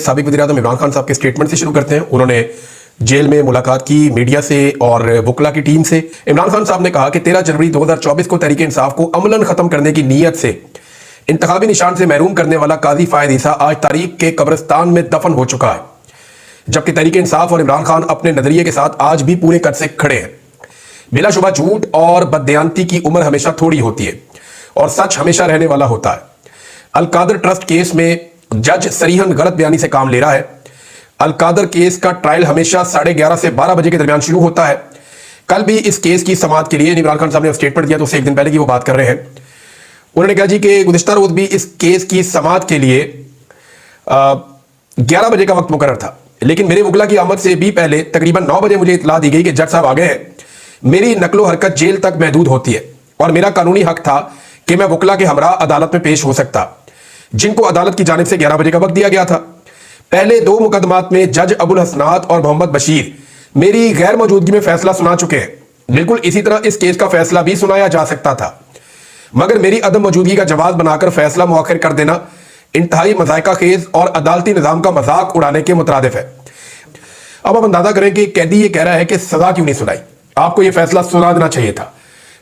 साबिक वज़ीर-ए-आज़म इमरान खान साहब के स्टेटमेंट से शुरू करते हैं। उन्होंने जेल में मुलाकात की मीडिया से और वकला की टीम से। इमरान खान साहब ने कहा कि 13 जनवरी 2024 को तहरीक इंसाफ को अमलन खत्म करने की नीयत से इंतखाबी निशान से महरूम करने वाला काजी फायद ईसा आज तारीख के कब्रिस्तान में दफन हो चुका है, जबकि तहरीक इंसाफ और इमरान खान अपने नजरिए के साथ आज भी पूरे कद से खड़े हैं। बिलाशुबा झूठ और बददयांती की उम्र हमेशा थोड़ी होती है और सच हमेशा रहने वाला होता है। अल-कादर ट्रस्ट केस में जज सरीहन गलत बयानी से काम ले रहा है। अल-कादर केस का ट्रायल हमेशा 11:30 से 12 बजे के दरमियान शुरू होता है। कल भी इस केस की समाअत के लिए इमरान खान साहब ने स्टेटमेंट दिया, तो उससे एक दिन पहले की वो बात कर रहे हैं। उन्होंने कहा जी कि गुज़िश्ता रोज भी इस केस की समाअत के लिए 11 बजे का वक्त मुकर्रर था, लेकिन मेरे वकला की आमद से भी पहले तकरीबन 9 बजे मुझे इतला दी गई कि जज साहब आ गए हैं। मेरी नकलो हरकत जेल तक महदूद होती है और मेरा कानूनी हक था कि मैं वकला के हमरा अदालत में पेश हो सकता, जिनको अदालत की जानिब से 11 बजे का वक्त दिया गया था। पहले 2 मुकदमात में जज अबुल हसनात और मोहम्मद बशीर मेरी गैर मौजूदगी में फैसला सुना चुके हैं। बिल्कुल इसी तरह इस केस का फैसला भी सुनाया जा सकता था, मगर मेरी अदम मौजूदगी का जवाब बनाकर फैसला मुअख्खर कर देना इंतहाई मज़ायका खेज और अदालती निज़ाम का मजाक उड़ाने के मुतरादिफ है। अब आप अंदाजा करें कि कैदी ये कह रहा है कि सजा क्यों नहीं सुनाई, आपको ये फैसला सुना देना चाहिए था।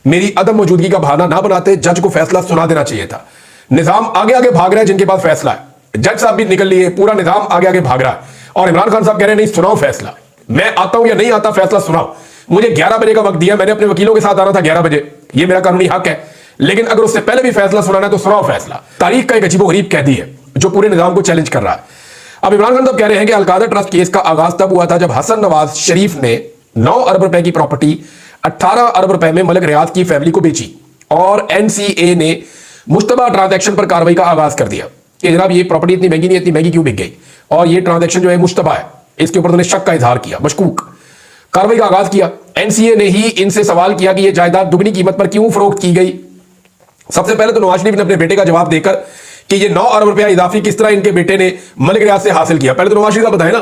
मेरी अदम मौजूदगी का बहाना ना बनाते, जज को फैसला सुना देना चाहिए था। निजाम आगे आगे भाग रहा है, जिनके पास फैसला है। जज साहब भी निकल लिए, पूरा निजाम आगे आगे भाग रहा है और इमरान खान साहब कह रहे हैं नहीं सुनाओ फैसला। मैं आता हूं या नहीं आता, फैसला सुनाओ। मुझे 11 बजे का वक्त दिया, मैंने अपने वकीलों के साथ आना था 11 बजे, ये मेरा कानूनी हक है, लेकिन अगर उससे पहले भी फैसला सुनाना है तो सुनाओ फैसला। तारीख का एक अजीबोगरीब कैदी है जो पूरे निजाम को चैलेंज कर रहा है। अब इमरान खान साहब कह रहे हैं कि अल-कादर ट्रस्ट केस का आगाज तब हुआ था जब हसन नवाज शरीफ ने 9 अरब रुपए की प्रॉपर्टी 18 अरब रुपए में मलिक रियाज की फैमिली को बेची और एनसीए ने मुश्तबा ट्रांजैक्शन पर कार्रवाई का आगाज कर दिया कि जनाब ये प्रॉपर्टी इतनी महंगी नहीं, इतनी महंगी क्यों बिक गई और ये ट्रांजैक्शन जो है मुश्तबा है, इसके ऊपर उन्होंने शक का इजहार किया, मशकूक। कार्रवाई का आगाज किया। एनसीए ने ही इनसे सवाल किया कि यह जायदाद दुगनी कीमत पर क्यों फरोख्त की गई। सबसे पहले तो नवाज शरीफ ने अपने बेटे का जवाब देकर कि ये 9 अरब रुपया इजाफी किस तरह इनके बेटे ने मलिक रियाज से हासिल किया। पहले तो नवाज शरीफ का बताए ना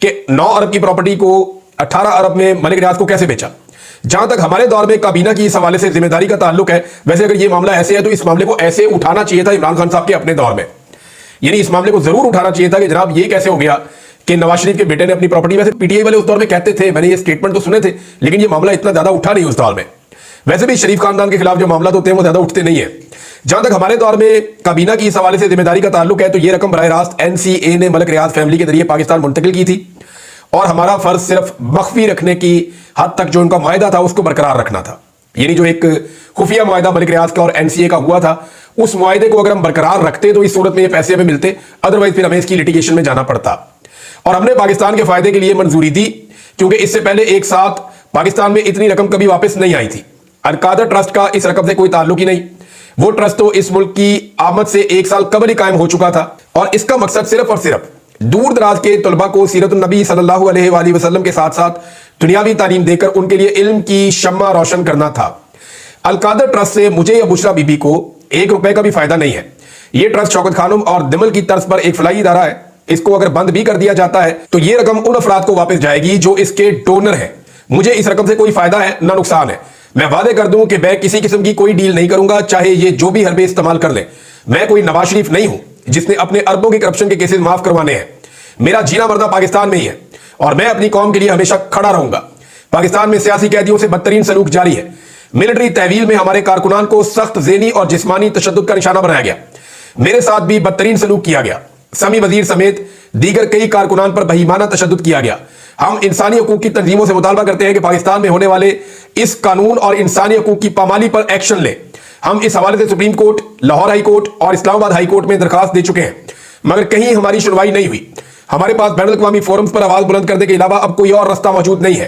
कि 9 अरब की प्रॉपर्टी को 18 अरब में मलिक रियाज को कैसे बेचा। जहां तक हमारे दौर में काबीना की इस हवाले से जिम्मेदारी का ताल्लुक है, वैसे अगर ये मामला ऐसे है तो इस मामले को ऐसे उठाना चाहिए था इमरान खान साहब के अपने दौर में। यानी इस मामले को जरूर उठाना चाहिए था कि जनाब ये कैसे हो गया कि नवाज शरीफ के बेटे ने अपनी प्रॉपर्टी, वैसे पीटीआई वाले उस दौर में कहते थे, मैंने ये स्टेटमेंट तो सुने थे, लेकिन ये मामला इतना ज्यादा उठा नहीं उस दौर में। वैसे भी शरीफ खानदान के खिलाफ जो मामला होते हैं वो ज्यादा उठते नहीं है। जहां तक हमारे दौर में काबीना की इस हवाले से जिम्मेदारी का ताल्लुक है तो ये रकम बराह रास्त एनसीए ने मलिक रियाज फैमिली के जरिए पाकिस्तान मुंतकिल की थी और हमारा फर्ज सिर्फ मख्फी रखने की हद तक जो उनका मुआहदा था उसको बरकरार रखना था। यानी जो एक खुफिया मुआहदा मलिक रियाज का और एनसीए का हुआ था, उस मुआहदे को अगर हम बरकरार रखते तो इस सूरत में ये पैसे हमें मिलते, अदरवाइज फिर हमें इसकी लिटिगेशन में जाना पड़ता। और हमने पाकिस्तान के फायदे के लिए मंजूरी दी क्योंकि इससे पहले एक साथ पाकिस्तान में इतनी रकम कभी वापस नहीं आई थी। अल-कादर ट्रस्ट का इस रकम से कोई ताल्लुक ही नहीं। वो ट्रस्ट तो इस मुल्क की आमद से 1 साल कबल ही कायम हो चुका था और इसका मकसद सिर्फ और सिर्फ दूर दराज के तलबा को सीरत नबी सल्लल्लाहु अलैहि वसल्लम के साथ साथ दुनियावी तालीम देकर उनके लिए इल्म की शम्मा रोशन करना था। अल-कादर ट्रस्ट से मुझे या बुशरा बीबी को 1 रुपए का भी फायदा नहीं है। यह ट्रस्ट शौकत खानम और दिमल की तर्ज पर एक फलाही इदारा है। इसको अगर बंद भी कर दिया जाता है तो यह रकम उन अफराद को वापस जाएगी जो इसके डोनर हैं। मुझे इस रकम से कोई फायदा है ना नुकसान है। मैं वादे कर दूं कि मैं किसी किस्म की कोई डील नहीं करूंगा, चाहे ये जो भी हरबे इस्तेमाल कर ले। मैं कोई नवाज शरीफ नहीं हूं जिसने अपने अरबों के करप्शन के केसेस माफ करवाने हैं। मेरा जीना मरना पाकिस्तान में ही है और मैं अपनी कौम के लिए हमेशा खड़ा रहूंगा। पाकिस्तान में सियासी कैदियों से बदतरीन सलूक जारी है। मिलिट्री तहवील में हमारे कारकुनान को सख्त ज़हनी और जिस्मानी तशद्दुद का निशाना बनाया गया। मेरे साथ भी बदतरीन सलूक किया गया। समी वजीर समेत दीगर कई कारकुनान पर बहीमाना तशद्दुद किया गया। हम इंसानी हकूक की तंजीमों से मुतालबा करते हैं कि पाकिस्तान में होने वाले इस कानून और इंसानी हकूक की पामाली पर एक्शन ले। हम इस हवाले से supreme court, Lahore high court और इस्लामाबाद हाई कोर्ट में दरखास्त दे चुके हैं, मगर कहीं हमारी सुनवाई नहीं हुई। हमारे पास बैनुल अक़वामी फोरम्स पर आवाज बुलंद करने के अलावा अब कोई और रास्ता मौजूद नहीं है।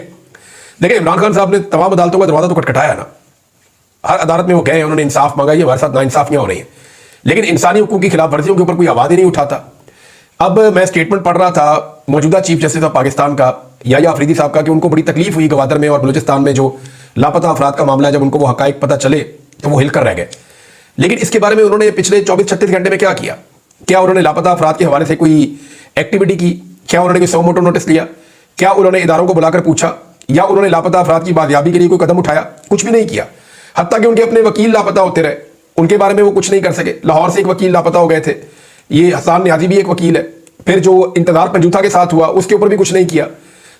देखिए, इमरान खान साहब ने तमाम अदालतों का दरवाजा तो खटखटाया ना, हर अदालत में वो गए, उन्होंने इंसाफ मांगा, ये हमारे साथ नाइंसाफियां हो रही हैं, लेकिन इंसानी हकूक की खिलाफ वर्जियों के ऊपर कोई आवाज ही नहीं उठाता। अब मैं स्टेटमेंट पढ़ रहा था मौजूदा चीफ जस्टिस ऑफ पाकिस्तान का याया अफरीदी साहब का कि उनको बड़ी तकलीफ हुई गवादर में और बलूचिस्तान में जो लापता अफराद का मामला है, जब उनको वो हकाइक पता चले तो वो हिलकर रह गए। लेकिन इसके बारे में उन्होंने पिछले 24-36 घंटे में क्या किया? क्या उन्होंने लापता अफराद के हवाले से कोई एक्टिविटी की? क्या उन्होंने कोई सो मोटो नोटिस लिया? क्या उन्होंने इदारों को बुलाकर पूछा या उन्होंने लापता अफराद की बाजियाबी के लिए कोई कदम उठाया? कुछ भी नहीं किया। हत्ता कि उनके अपने वकील लापता होते रहे, उनके बारे में वो कुछ नहीं कर सके। लाहौर से एक वकील लापता हो गए थे, ये हसन न्याजी भी एक वकील है, फिर जो इंतजार पंजूथा के साथ हुआ उसके ऊपर भी कुछ नहीं किया,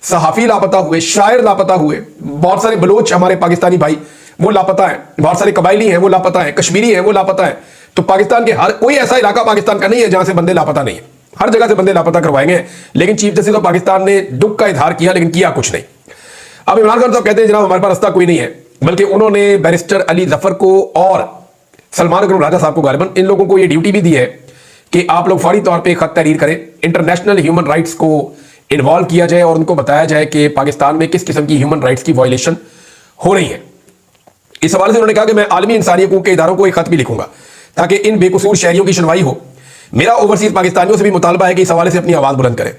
सहाफी लापता हुए, शायर लापता हुए, बहुत सारे बलोच हमारे पाकिस्तानी भाई वो लापता है, बहुत सारे कबायली हैं वो लापता है, कश्मीरी हैं वो लापता है। तो पाकिस्तान के हर कोई ऐसा इलाका पाकिस्तान का नहीं है जहां से बंदे लापता नहीं है, हर जगह से बंदे लापता करवाएंगे। लेकिन चीफ जस्टिस ऑफ पाकिस्तान ने दुख का इजहार किया लेकिन किया कुछ नहीं। अब इमरान खान साहब कहते हैं जनाब हमारे पास रास्ता कोई नहीं है, बल्कि उन्होंने बैरिस्टर अली जफर को और सलमान अकरम राजा साहब को, गालिबन इन लोगों को यह ड्यूटी भी दी है कि आप लोग फौरी तौर पर खत तहरीर करें, इंटरनेशनल ह्यूमन राइट्स को इन्वॉल्व किया जाए और उनको बताया जाए कि पाकिस्तान में किस किस्म की ह्यूमन राइट्स की वायलेशन हो रही है। इस हवाले से उन्होंने कहा कि मैं आलमी इंसानी हकूक के इदारों को एक खत भी लिखूंगा ताकि इन बेकसूर शहरियों की सुनवाई हो। मेरा ओवरसीज पाकिस्तानियों से भी मुतालबा है कि इस हवाले से अपनी आवाज बुलंद करें।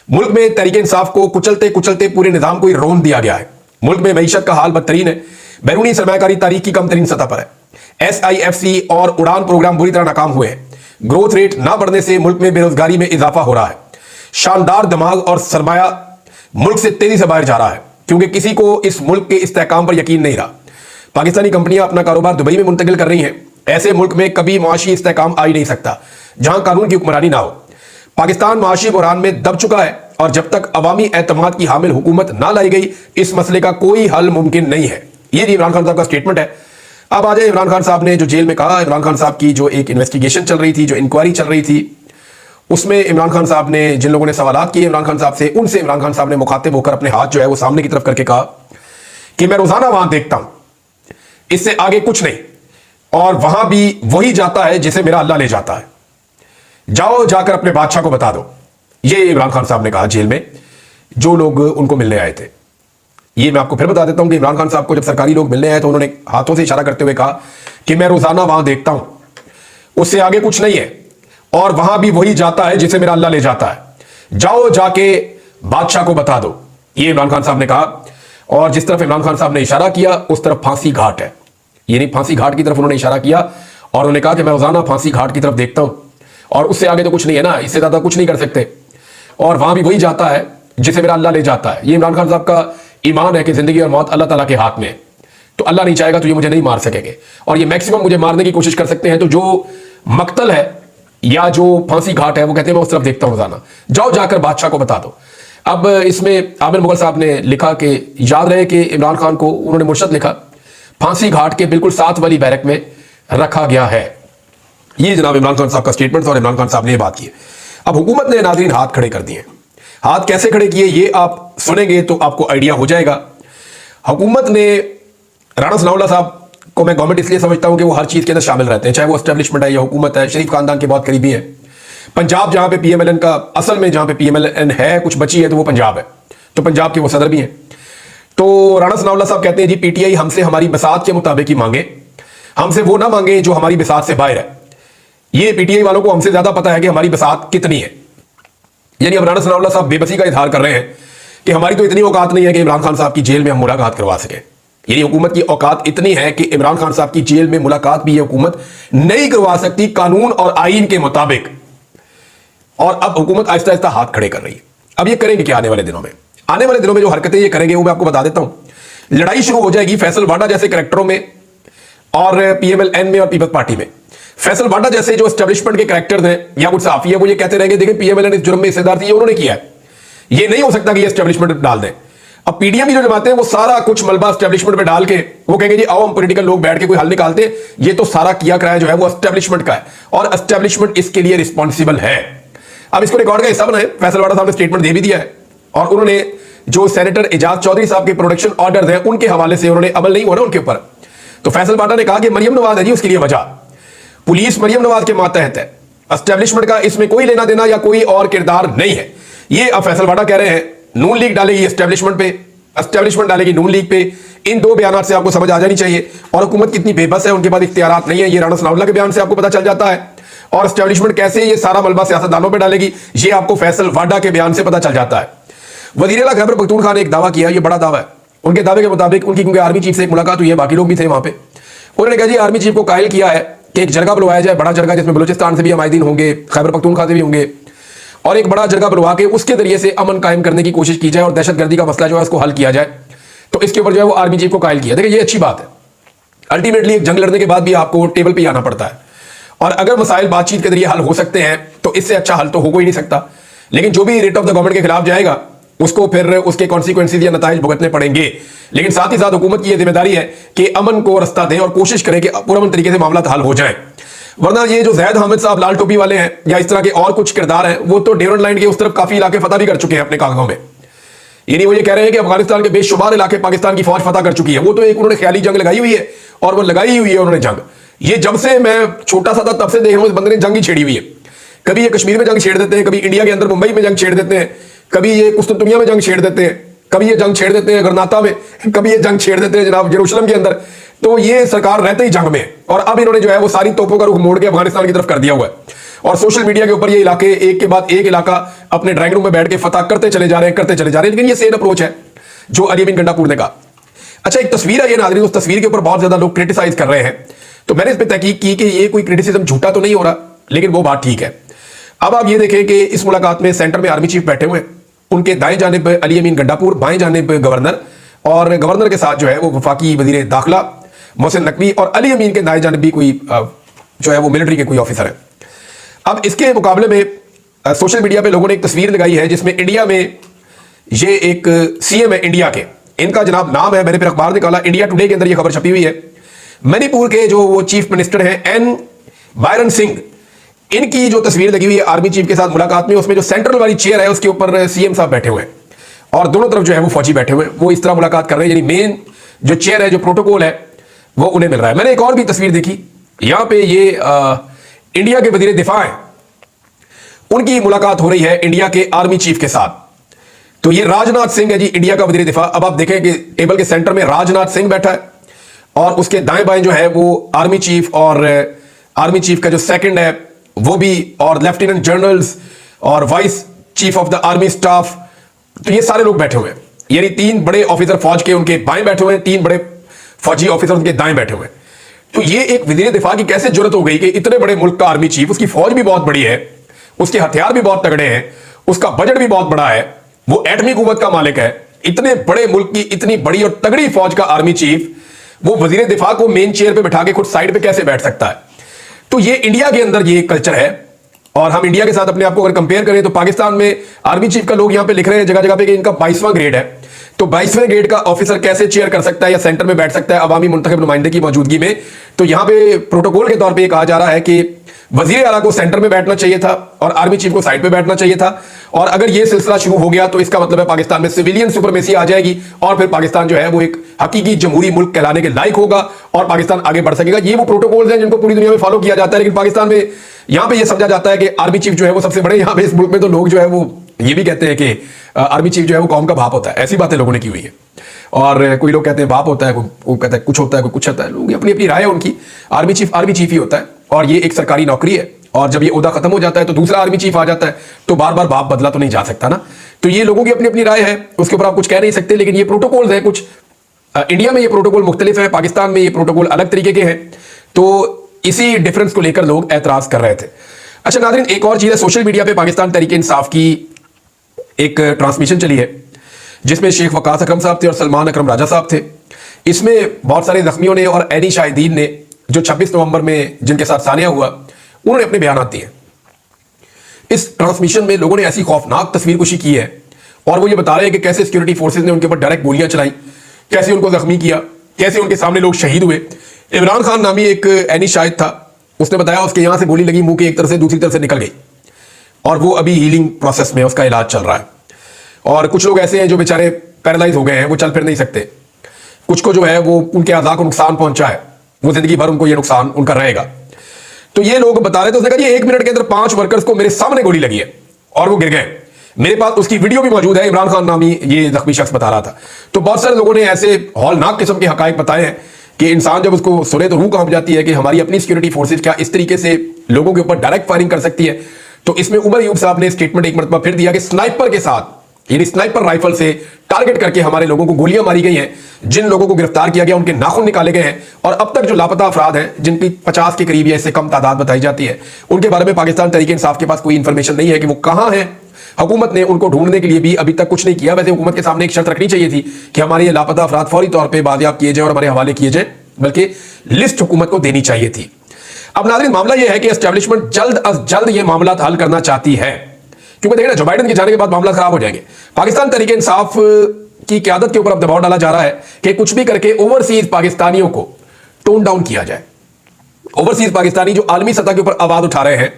मुल्क में तहरीक इंसाफ को कुचलते कुचलते पूरे निजाम को ही रौंद दिया गया है। मुल्क में मईशत का हाल बदतरीन है, बैरूनी सरमायाकारी तारीख की कम तरीन सतह पर है। SIFC और उड़ान प्रोग्राम बुरी तरह नाकाम हुए हैं। ग्रोथ रेट ना बढ़ने से मुल्क में बेरोजगारी में इजाफा हो रहा है। शानदार दिमाग और सरमाया मुल्क से तेजी से बाहर जा रहा है क्योंकि किसी को इस मुल्क के इस्तेहकाम पर यकीन नहीं रहा। पाकिस्तानी कंपनियां अपना कारोबार दुबई में मुंतकिल कर रही हैं। ऐसे मुल्क में कभी मुआशी इस्तेहकाम आ ही नहीं सकता जहां कानून की हुक्मरानी ना हो। पाकिस्तान मुआशी बुहरान में दब चुका है और जब तक अवामी एतमाद की हामिल हुकूमत ना लाई गई इस मसले का कोई हल मुमकिन नहीं है। ये इमरान खान साहब का स्टेटमेंट है। अब आ जाए इमरान खान साहब ने जो जेल में कहा। इमरान खान साहब की जो एक इन्वेस्टिगेशन चल रही थी, जो इंक्वायरी चल रही थी, उसमें इमरान खान साहब ने जिन लोगों ने सवालात किए इमरान खान साहब से, उनसे इमरान खान साहब ने मुखातिब होकर अपने हाथ जो है वो सामने की तरफ करके कहा कि मैं रोजाना वहां देखता हूं, इससे आगे कुछ नहीं, और वहां भी वही जाता है जिसे मेरा अल्लाह ले जाता है। जाओ जाकर अपने बादशाह को बता दो। ये इमरान खान साहब ने कहा जेल में जो लोग उनको मिलने आए थे। ये मैं आपको फिर बता देता हूं कि इमरान खान साहब को जब सरकारी लोग मिलने आए तो उन्होंने हाथों से इशारा करते हुए कहा कि मैं रोजाना वहां देखता हूं, उससे आगे कुछ नहीं है, और वहां भी वही जाता है जिसे मेरा अल्लाह ले जाता है। जाओ जाके बादशाह को बता दो, ये इमरान खान साहब ने कहा। और जिस तरफ इमरान खान साहब ने इशारा किया उस तरफ फांसी घाट है, यानी फांसी घाट की तरफ उन्होंने इशारा किया और उन्होंने कहा कि मैं रोजाना फांसी घाट की तरफ देखता हूं, और उससे आगे तो कुछ नहीं है ना, इससे ज्यादा कुछ नहीं कर सकते, और वहां भी वही जाता है जिसे मेरा अल्लाह ले जाता है। ये इमरान खान साहब का ईमान है कि जिंदगी और मौत अल्लाह ताला के हाथ में है, तो अल्लाह नहीं चाहेगा तो ये मुझे नहीं मार सकेंगे, और ये मैक्सिमम मुझे मारने की कोशिश कर सकते हैं। तो जो मक्तल है या जो फांसी घाट है वो कहते हैं मैं उस तरफ देखता हूं रोजाना, जाओ जाकर बादशाह को बता दो। अब इसमें आमिर मुगल साहब ने लिखा कि याद रहे कि इमरान खान को उन्होंने मुर्शद लिखा फांसी घाट के बिल्कुल साथ वाली बैरक में रखा गया है। ये जनाब इमरान खान साहब का स्टेटमेंट, और इमरान खान साहब ने ये बात की। अब हुकूमत ने नाज़रीन हाथ खड़े कर दिए। हाथ कैसे खड़े किए ये आप सुनेंगे तो आपको आइडिया हो जाएगा। हुकूमत ने राणा सनाउल्लाह साहब को मैं गवर्नमेंट इसलिए समझता हूं कि वो हर चीज के अंदर शामिल रहते हैं, चाहे वो एस्टेब्लिशमेंट है या हुकूमत है, शरीफ खानदान के बहुत करीबी है। पंजाब जहां पे PMLN का असल में जहां पे PMLN है कुछ बची है तो वो पंजाब है, तो पंजाब के वो सदर भी हैं। तो राणा सनाउल्लाह साहब कहते हैं जी PTI हमसे हमारी बसात के मुताबिक ही मांगे, हमसे वो ना मांगे जो हमारी बसात से बाहर है। ये PTI वालों को हमसे ज्यादा पता है कि हमारी बसात कितनी है। यानी अब राणा सनाउल्लाह साहब बेबसी का इजहार कर रहे हैं कि हमारी तो इतनी औकात नहीं है कि इमरान खान साहब की जेल में हम मुलाकात करवा सके। यानी हुकूमत की औकात इतनी है कि इमरान खान साहब की जेल में मुलाकात भी ये हुकूमत नहीं करवा सकती कानून और आईन के मुताबिक। और अब हुकूमत आहिस्ता आहिस्ता हाथ खड़े कर रही है। अब ये करेंगे क्या आने वाले दिनों में? आने वाले दिनों में जो हरकतें ये करेंगे वो मैं आपको बता देता हूं। लड़ाई शुरू हो जाएगी फैसल वाडा जैसे करैक्टरों में और PMLN में और पीपल्स पार्टी में। फैसल वाडा जैसे जो एस्टेब्लिशमेंट के करैक्टर्स हैं या कुछ साफी है वो ये कहते रहेंगे देखिए PMLN इस जुर्म में हिस्सेदार थी, ये उन्होंने किया है, ये नहीं हो सकता कि ये एस्टेब्लिशमेंट डाल दें। अब PDM की जो जमाते हैं वो सारा कुछ मलबा एस्टेब्लिशमेंट पे डाल के वो कहेंगे जी आओ हम पॉलिटिकल लोग बैठ के कोई हल निकालते हैं, ये तो सारा किया कराया जो है वो एस्टेब्लिशमेंट का है और एस्टेब्लिशमेंट इसके लिए रिस्पॉन्सिबल है। अब इसको रिकॉर्ड का हिस्सा बनाए, फैसल वाडा साहब ने स्टेटमेंट दे भी दिया है और उन्होंने जो सेनेटर एजाज चौधरी साहब के प्रोडक्शन ऑर्डर हैं उनके हवाले से उन्होंने अमल नहीं हुआ ना उनके ऊपर। तो फैसल वाडा ने कहा कि मरियम नवाज है जी उसके लिए वजह, पुलिस मरियम नवाज के मातहत है, एस्टेब्लिशमेंट का इसमें कोई लेना देना या कोई और किरदार नहीं है। ये अब फैसल वाडा कह रहे हैं नून लीग डालेगी एस्टेब्लिशमेंट पे, एस्टेब्लिशमेंट डालेगी नून लीग पे। इन दो बयान से आपको समझ आ जानी चाहिए और हुकूमत कितनी बेबस है, उनके पास इख्तियारात नहीं है, ये राणा सनाउल्लाह के बयान से आपको पता चल जाता है। और एस्टेब्लिशमेंट कैसे ये सारा मलबा सियासतदानों पे डालेगी ये आपको फैसल वाडा के बयान से पता चल जाता है। वजीर आला खैबर पख्तूनख्वा ने एक दावा किया, ये बड़ा दावा है। उनके दावे के मुताबिक उनकी क्योंकि आर्मी चीफ से एक मुलाकात हुई है, बाकी लोग भी थे वहां पे, उन्होंने कहा जी आर्मी चीफ को कायल किया है कि एक जरगा बुलवाया जाए, बड़ा जरगा जिसमें बलूचिस्तान से भी हमायदीन होंगे, खैबर पख्तूनख्वा से भी होंगे, और एक बड़ा जरगा बुलवा के उसके जरिए से अमन कायम करने की कोशिश की जाए और दहशतगर्दी का मसला जो है उसको हल किया जाए। तो इसके ऊपर जो है वो आर्मी चीफ को कायल किया। देखिए ये अच्छी बात है, अल्टीमेटली एक जंग लड़ने के बाद भी आपको टेबल पे आना पड़ता है और अगर मसाइल बातचीत के जरिए हल हो सकते हैं तो इससे अच्छा हल तो हो ही नहीं सकता। लेकिन जो भी रिट ऑफ द गवर्नमेंट के खिलाफ जाएगा उसको फिर उसके कॉन्सिक्वेंसेज या नताइज भुगतने पड़ेंगे। लेकिन साथ ही साथ हुकूमत की यह जिम्मेदारी है कि अमन को रास्ता दें और कोशिश करें कि पुरअमन तरीके से मामला हल हो जाए। वरना ये जो जैद हामिद साहब लाल टोपी वाले हैं या इस तरह के और कुछ किरदार हैं, वो तो डेवन लाइन के उस तरफ काफी इलाके फतह भी कर चुके हैं अपने कागजों में। यानी वो ये कह रहे हैं कि अफगानिस्तान के बेशुमार इलाके पाकिस्तान की फौज फतह कर चुकी है। वो तो एक उन्होंने ख्याली जंग लगाई हुई है और वो लगाई हुई है उन्होंने जंग। ये जब से मैं छोटा सा था तब से देख रहा हूं इस बंदे ने जंग ही छेड़ी हुई है। कभी ये कश्मीर में जंग छेड़ देते हैं, कभी इंडिया के अंदर मुंबई में जंग छेड़ देते हैं, कभी ये कुस्तुनतुनिया में जंग छेड़ देते हैं, कभी ये जंग छेड़ देते हैं गरनाता में, कभी ये जंग छेड़ देते हैं जनाब यरूशलेम के अंदर। तो ये सरकार रहते ही जंग में, और अब इन्होंने जो है वो सारी तोपों का रुख मोड़ के अफगानिस्तान की तरफ कर दिया हुआ है। और सोशल मीडिया के ऊपर ये इलाके एक के बाद एक इलाका अपने ड्राइंग रूम में बैठ के फतह करते चले जा रहे हैं। लेकिन ये सेम अप्रोच है जो अली अमीन गंडापुर ने कहा। अच्छा, एक तस्वीर है ये नाज़रीन, उस तस्वीर के ऊपर बहुत ज्यादा लोग क्रिटिसाइज कर रहे हैं, तो मैंने इस पर तहकीक की कि ये कोई क्रिटिसिज्म झूठा तो नहीं हो रहा, लेकिन वो बात ठीक है। अब आप ये देखें कि इस मुलाकात में सेंटर में आर्मी चीफ बैठे हुए हैं, उनके दाएं जानिब अली अमीन गंडापुर, बाएं जानिब गवर्नर, और गवर्नर के साथ जो है वो वफाकी वजीर दाखिला मोहसिन नकवी, और अली अमीन के दाएं जानिब भी कोई जो है वो मिलिट्री के कोई ऑफिसर है। अब इसके मुकाबले में सोशल मीडिया पे लोगों ने एक तस्वीर लगाई है जिसमें इंडिया में ये एक सीएम है इंडिया के, इनका जनाब नाम है, मैंने फिर अखबार निकाला, इंडिया टुडे के अंदर ये खबर छपी हुई है। मणिपुर के जो वो चीफ मिनिस्टर हैं एन बायरन सिंह, इनकी जो तस्वीर लगी हुई है आर्मी चीफ के साथ मुलाकात में, उसमें जो सेंट्रल वाली चेयर है उसके ऊपर सीएम साहब बैठे हुए हैं और दोनों तरफ जो है वो फौजी बैठे हुए हैं। वो इस तरह मुलाकात कर रहे हैं, यानी मेन जो चेयर है, जो प्रोटोकॉल है, वो उन्हें मिल रहा है। मैंने एक और भी तस्वीर देखी, यहां पे ये इंडिया के वजीर दिफा है, उनकी मुलाकात हो रही है इंडिया के आर्मी चीफ के साथ। तो ये राजनाथ सिंह है जी, इंडिया का वजीर दिफा। अब आप देखें कि टेबल के सेंटर में राजनाथ सिंह बैठा है और उसके दाएं बाएं जो है वो आर्मी चीफ, और आर्मी चीफ का जो सेकंड है वो भी, और लेफ्टिनेंट जनरल्स और vice chief of the army staff, तो ये सारे लोग बैठे हुए हैं। यानी 3 बड़े ऑफिसर फौज के उनके बाएं बैठे हुए हैं, 3 बड़े फौजी ऑफिसर उनके दाएं बैठे हुए हैं। तो ये एक वजीर दिफा की कैसे जरूरत हो गई कि इतने बड़े मुल्क का आर्मी चीफ, उसकी फौज भी बहुत बड़ी है, उसके हथियार भी बहुत तगड़े हैं, उसका बजट भी बहुत बड़ा है, वो एटमी कुव्वत का मालिक है, इतने बड़े मुल्क की इतनी बड़ी और तगड़ी फौज का आर्मी चीफ, वो वजीर दिफा को मेन चेयर पे बिठा के खुद साइड पे कैसे बैठ सकता है? तो ये इंडिया के अंदर ये कल्चर है। और हम इंडिया के साथ अपने आप को अगर कंपेयर करें तो पाकिस्तान में आर्मी चीफ का लोग यहां पे लिख रहे हैं जगह जगह पे कि इनका 22वां ग्रेड है। तो 22वें ग्रेड का ऑफिसर कैसे चेयर कर सकता है या सेंटर में बैठ सकता है अवामी मुंतखब नुमाइंदे की मौजूदगी में? तो यहां पे प्रोटोकॉल के तौर पर कहा जा रहा है कि वजीर आला को सेंटर में बैठना चाहिए था और आर्मी चीफ को साइड पे बैठना चाहिए था। और अगर यह सिलसिला शुरू हो गया तो इसका मतलब है पाकिस्तान में सिविलियन सुपरमेसी आ जाएगी और फिर पाकिस्तान जो है वो एक हकीकी जमहूरी मुल्क कहलाने के लायक होगा और पाकिस्तान आगे बढ़ सकेगा। ये वो प्रोटोकॉल्स हैं जिनको पूरी दुनिया में फॉलो किया जाता है, लेकिन पाकिस्तान में यहां पे ये समझा जाता है कि आर्मी चीफ जो है वो सबसे बड़े। यहां पे इस मुल्क में तो लोग जो है वो ये भी कहते हैं कि आर्मी चीफ जो है वो कौम का बाप होता है। ऐसी बातें लोगों ने की हुई है। और कोई लोग कहते हैं बाप होता है, कोई कहता है कुछ होता है, कोई कुछ होता है। लोग अपनी अपनी राय है उनकी। आर्मी चीफ ही होता है और ये एक सरकारी नौकरी है। और जब ये ओहदा खत्म हो जाता है तो दूसरा आर्मी चीफ आ जाता है, तो बार बार बाप बदला तो नहीं जा सकता ना। तो ये लोगों की अपनी अपनी राय है, उसके ऊपर आप कुछ कह नहीं सकते। लेकिन ये प्रोटोकॉल्स हैं कुछ, इंडिया में ये प्रोटोकॉल मुख्तलिफ है, पाकिस्तान में ये प्रोटोकॉल अलग तरीके के हैं। तो इसी डिफरेंस को लेकर लोग एतराज कर रहे थे। अच्छा नाज़रीन, एक और चीज है, सोशल मीडिया पे पाकिस्तान तहरीक इंसाफ की एक ट्रांसमिशन चली है जिसमें शेख वकास अकरम साहब थे और सलमान अकरम राजा साहब थे। इसमें बहुत सारे जख्मियों ने और एनी शाहिदीन ने जो 26 नवंबर में जिनके साथ सानिया हुआ, उन्होंने अपने बयान दिए। इस ट्रांसमिशन में लोगों ने ऐसी खौफनाक तस्वीर कुशी की है और वो ये बता रहे हैं कि कैसे सिक्योरिटी फोर्सेज ने उनके ऊपर डायरेक्ट गोलियां चलाई, कैसे उनको जख्मी किया, कैसे उनके सामने लोग शहीद हुए। इमरान खान नामी एक एनी शाहिद था, उसने बताया उसके यहां से गोली लगी, मुंह के एक तरफ से दूसरी तरफ से निकल गई और वो अभी हीलिंग प्रोसेस में, उसका इलाज चल रहा है। और कुछ लोग ऐसे हैं जो बेचारे पैरालाइज हो गए हैं, वो चल फिर नहीं सकते। कुछ को जो है वो उनके आज़ा को नुकसान पहुंचा है, वो जिंदगी भर उनको ये नुकसान उनका रहेगा। तो ये लोग बता रहे थे, उसने कहा ये 1 मिनट के अंदर 5 वर्कर्स को मेरे सामने गोली लगी है और वो गिर गए। मेरे पास उसकी वीडियो भी मौजूद है, इमरान खान नामी ये जख्मी शख्स बता रहा था। तो बहुत सारे लोगों ने ऐसे हौलनाक किस्म के हकायक बताए हैं कि इंसान जब उसको सुने तो रूह कांप जाती है कि हमारी अपनी सिक्योरिटी फोर्सेज क्या इस तरीके से लोगों के ऊपर डायरेक्ट फायरिंग कर सकती है। तो इसमें उमर अयूब साहब ने स्टेटमेंट एक मरतबा फिर दिया कि स्नाइपर के साथ, यानी स्नाइपर राइफल से टारगेट करके हमारे लोगों को गोलियां मारी गई हैं। जिन लोगों को गिरफ्तार किया गया उनके नाखून निकाले गए हैं और अब तक जो लापता अफराद हैं जिनकी 50 के करीब या इससे कम तादाद बताई जाती है, उनके बारे में पाकिस्तान तहरीक इंसाफ के पास कोई इंफॉर्मेशन नहीं है कि वो कहां हैं। हुकूमत ने उनको ढूंढने के लिए भी अभी तक कुछ नहीं किया। वैसे हुकूमत के सामने एक शर्त रखनी चाहिए थी कि हमारे ये लापता अफराद फौरी तौर पर बाजियाब किए जाए और हमारे हवाले किए जाए, बल्कि लिस्ट हुकूमत को देनी चाहिए थी। अब नाज़रीन, मामला यह है कि एस्टेब्लिशमेंट जल्द अज जल्द ये मामला हल करना चाहती है, क्योंकि देखिए ना, जो बाइडन के जाने के बाद मामला खराब हो जाएंगे। पाकिस्तान तहरीक इंसाफ की क़यादत के ऊपर अब दबाव डाला जा रहा है कि कुछ भी करके ओवरसीज पाकिस्तानियों को टोन डाउन किया जाए। ओवरसीज पाकिस्तानी जो आलमी सतह के ऊपर आवाज उठा रहे हैं,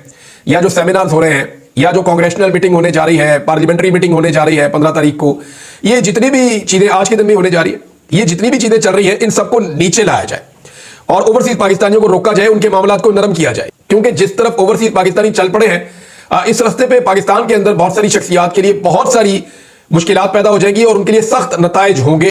या जो सेमिनार्स हो रहे हैं, या जो कांग्रेशनल मीटिंग होने जा रही है, पार्लियामेंट्री मीटिंग होने जा रही है 15 तारीख को, ये जितनी भी चीजें आज के दिन में होने जा रही है, ये जितनी भी चीजें चल रही है, इन सबको नीचे लाया जाए और ओवरसीज पाकिस्तानियों को रोका जाए, उनके मामलात को नरम किया जाए। क्योंकि जिस तरफ ओवरसीज पाकिस्तानी चल पड़े हैं, इस रास्ते पे पाकिस्तान के अंदर बहुत सारी शख्सियात के लिए बहुत सारी मुश्किलात पैदा हो जाएगी और उनके लिए सख्त नताइज होंगे।